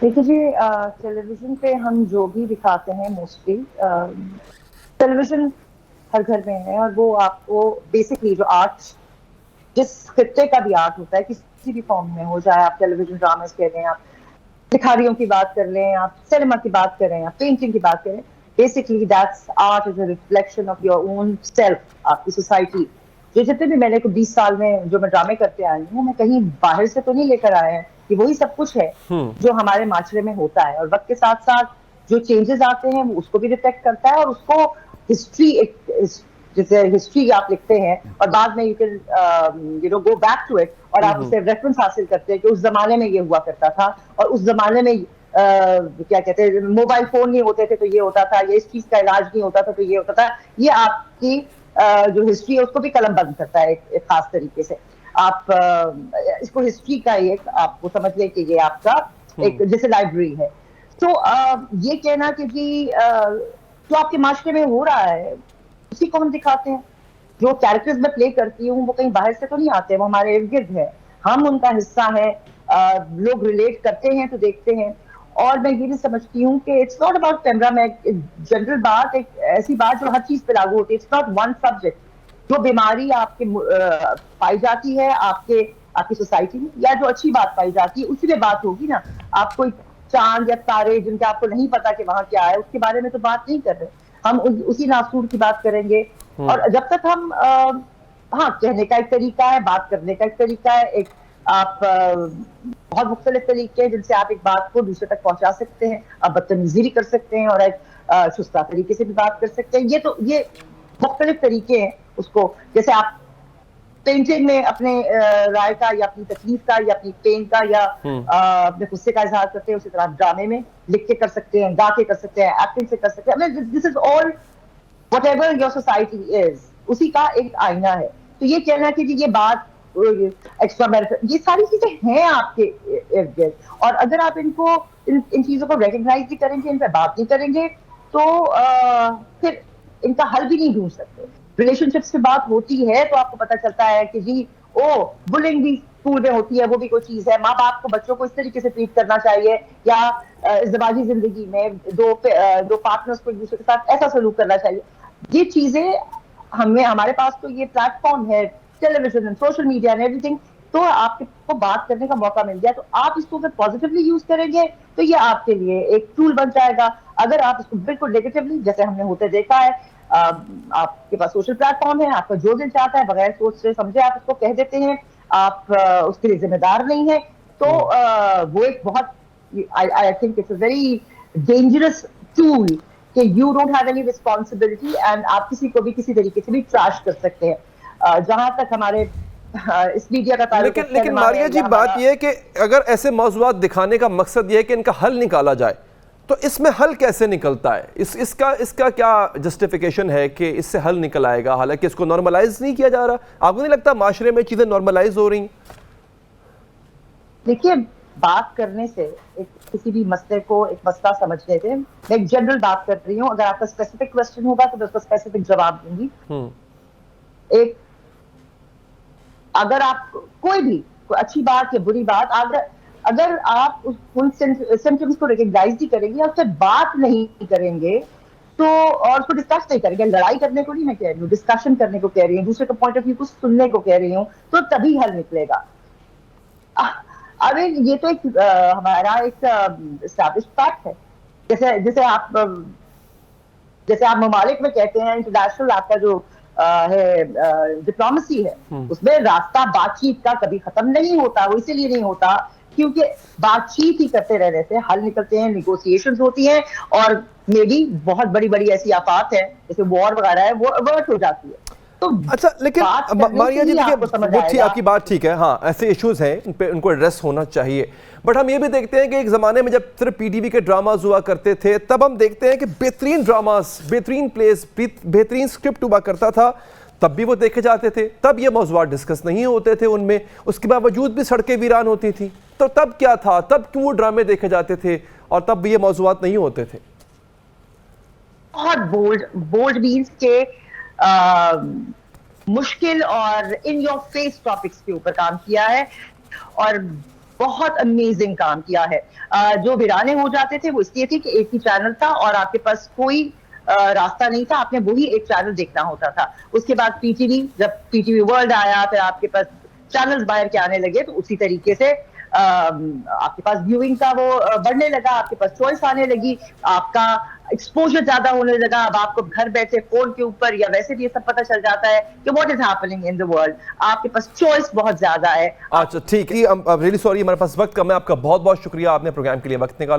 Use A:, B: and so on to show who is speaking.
A: देखिए जी, टेलीविजन पे हम जो भी दिखाते हैं मोस्टली टेलीविजन हर घर में है, और वो आपको बेसिकली जो आर्ट, जिस खित्ते का भी आर्ट होता है किसी भी फॉर्म में हो, चाहे आप टेलीविजन ड्रामास कह लें, आप भिखारियों की बात कर लें, आप सिनेमा की बात करें, आप पेंटिंग की बात करें, basically that's art is a reflection of your own self, आपकी सोसाइटी। जो जितने भी मैंने को 20 साल में जो मैं ड्रामे करते आई हूँ, मैं कहीं बाहर से तो नहीं लेकर आया है कि वही सब कुछ है जो हमारे माशरे में होता है, और वक्त के साथ साथ जो चेंजेस आते हैं वो उसको भी रिफ्लेक्ट करता है, और उसको हिस्ट्री एक जैसे हिस्ट्री आप लिखते हैं और बाद में you can go back to it, और आप उससे रेफरेंस हासिल करते हैं कि उस जमाने में ये हुआ करता था, और उस जमाने में क्या कहते हैं, मोबाइल फोन नहीं होते थे तो ये होता था, ये इस चीज का इलाज नहीं होता था तो ये होता था। ये आपकी जो हिस्ट्री है उसको भी कलम बंद करता है एक खास तरीके से। आप इसको हिस्ट्री का एक आपको समझ लें कि ये आपका एक जैसे लाइब्रेरी है। तो ये कहना कि जी जो आपके माशरे में हो रहा है उसी को हम दिखाते हैं। जो कैरेक्टर्स मैं प्ले करती हूँ वो कहीं बाहर से तो नहीं आते, वो हमारे इर्द गिर्द है, हम उनका हिस्सा है। लोग रिलेट करते हैं तो देखते हैं। और मैं ये भी समझती हूँ कि इट्स नॉट अबाउट कैमरा, में जनरल बात, एक ऐसी बात जो हर चीज पे लागू होती है, इट्स नॉट वन सब्जेक्ट। जो बीमारी आपके पाई जाती है आपके आपकी सोसाइटी में, या जो अच्छी बात पाई जाती है उसी में बात होगी ना। आप कोई चांद या तारे जिनके आपको नहीं पता कि वहां क्या है उसके बारे में तो बात नहीं कर रहे, हम उसी नासूर की बात करेंगे। और जब तक हम हाँ, कहने का एक तरीका है, बात करने का एक तरीका है, एक आप बहुत मुख्तलिफ तरीके हैं जिनसे आप एक बात को दूसरे तक पहुंचा सकते हैं। आप बदतमीजी भी कर सकते हैं और एक सुस्ता तरीके से भी बात कर सकते हैं। ये मुख्तलिफ तरीके हैं उसको। जैसे आप पेंटिंग में अपने राय का या अपनी तकलीफ का या अपनी पेन का या अपने गुस्से का इजहार करते हैं, उसी तरह आप ड्रामे में लिख के कर सकते हैं, गा के कर सकते हैं, एक्टिंग से कर सकते हैं। This is all whatever your society is, उसी का एक आईना है। तो ये कहना कि ये बात एक्स्ट्रा मैरिटल, ये सारी चीजें हैं आपके इर्द गिर्द, और अगर आप इनको इन चीजों को रिकग्नाइज नहीं करेंगे, इन पर बात नहीं करेंगे, तो फिर इनका हल भी नहीं ढूंढ सकते। रिलेशनशिप्स पे बात होती है तो आपको पता चलता है कि जी ओ बुलिंग भी स्कूल में होती है, वो भी कोई चीज है। माँ बाप को बच्चों को इस तरीके से ट्रीट करना चाहिए, या इज़्दिवाजी जिंदगी में दो पार्टनर्स को एक दूसरे के साथ ऐसा सलूक करना चाहिए। ये चीजें हमें, हमारे पास तो ये प्लेटफॉर्म है, television and social media and everything, तो आपको बात करने का मौका मिल गया, तो आप इसको अगर पॉजिटिवली यूज करेंगे तो ये आपके लिए एक टूल बन जाएगा। अगर आप इसको बिल्कुल नेगेटिवली, जैसे हमने होते देखा है, आपके पास सोशल प्लेटफॉर्म है, आपका जो दिल चाहता है बगैर सोच से समझे आप उसको कह देते हैं, आप उसके लिए जिम्मेदार नहीं है। तो वो एक बहुत, I think it's a very dangerous tool कि you don't have any responsibility, and आप किसी को भी किसी तरीके से भी ट्रैश कर सकते हैं। जहां तक हमारे इस मीडिया का ताल्लुक है,
B: लेकिन लेकिन
A: सिनेमा
B: मारिया
A: है
B: जी,
A: या
B: बात
A: हमारा,
B: यह है कि अगर ऐसे मौज़ूआत दिखाने का मकसद यह है कि इनका हल निकाला जाए, तो इसमें हल कैसे निकलता है? इसका क्या जस्टिफिकेशन है कि इससे हल निकल आएगा, हालांकि इसको नॉर्मलाइज नहीं किया जा रहा? आपको नहीं लगता माशरे में चीजें नॉर्मलाइज हो रही?
A: देखिए, बात करने से एक किसी भी मसले को एक मसला समझने से, मैं एक जनरल बात कर रही हूँ, अगर आपका स्पेसिफिक क्वेश्चन होगा तो मैं उसका स्पेसिफिक जवाब दूंगी। एक, अगर आप कोई अच्छी बात या बुरी बात, अगर आप उन सिम्टम्स को रिकग्नाइज नहीं करेंगे या उससे बात नहीं करेंगे, तो और उसको डिस्कस नहीं करेंगे, लड़ाई करने को नहीं मैं कह रही हूँ, डिस्कशन करने को कह रही हूँ, दूसरे का पॉइंट ऑफ व्यू को सुनने को कह रही हूँ, तो तभी हल निकलेगा। अरे ये तो एक हमारा एक एस्टैब्लिश फैक्ट है। जैसे जैसे आप ममालिक में कहते हैं, इंटरनेशनल आपका जो है डिप्लोमेसी है, उसमें रास्ता बातचीत का कभी खत्म नहीं होता। वो इसीलिए नहीं होता क्योंकि बातचीत ही करते रहने से हल निकलते हैं, निगोसिएशंस होती हैं, और मे बी बहुत बड़ी बड़ी ऐसी आफात है जैसे वॉर वगैरह है, वो अवर्ट हो जाती है। तो
B: अच्छा, लेकिन
A: बात करने से
B: मारिया जी
A: ही
B: देखिए,
A: आपको समझ
B: वो ठीक,
A: आएगा।
B: आपकी बात ठीक है, हाँ ऐसे इश्यूज हैं, इन पे उनको एड्रेस होना चाहिए। बट हम ये भी देखते हैं कि एक ज़माने में जब सिर्फ पीटीवी के ड्रामाज हुआ करते थे, तब हम देखते हैं कि बेहतरीन ड्रामास, बेहतरीन प्लेस, बेहतरीन स्क्रिप्ट हुआ करता था, तब भी वो देखे जाते थे, तब ये मौज़ूआत डिस्कस नहीं होते थे उनमें, उसके बावजूद भी सड़कें वीरान होती थी। तो तब क्या था, तब क्यों वो ड्रामे देखे जाते थे और तब भी ये मौज़ूआत नहीं होते थे?
A: बहुत बोल्ड बोल्ड मीन्स के मुश्किल और इन योर फेस टॉपिक्स के ऊपर काम किया है, और बहुत अमेजिंग काम किया है। जो वीराने हो जाते थे वो इसलिए थी कि एक ही चैनल था और आपके पास कोई रास्ता नहीं था, आपने वही एक चैनल देखना होता था। उसके बाद पीटीवी, जब पीटीवी वर्ल्ड आया, फिर आपके पास चैनल्स बाहर के आने लगे, तो उसी तरीके से आपके पास व्यूइंग का वो बढ़ने लगा, आपके पास चॉइस आने लगी, आपका एक्सपोजर ज्यादा होने लगा। अब आपको घर बैठे फोन के ऊपर या वैसे भी ये सब पता चल जाता है कि what is happening in the world. आपके पास चॉइस बहुत ज्यादा है।
B: अच्छा ठीक है, रियली सॉरी हमारे पास वक्त कम है। आपका बहुत बहुत शुक्रिया, आपने प्रोग्राम के लिए वक्त निकाला।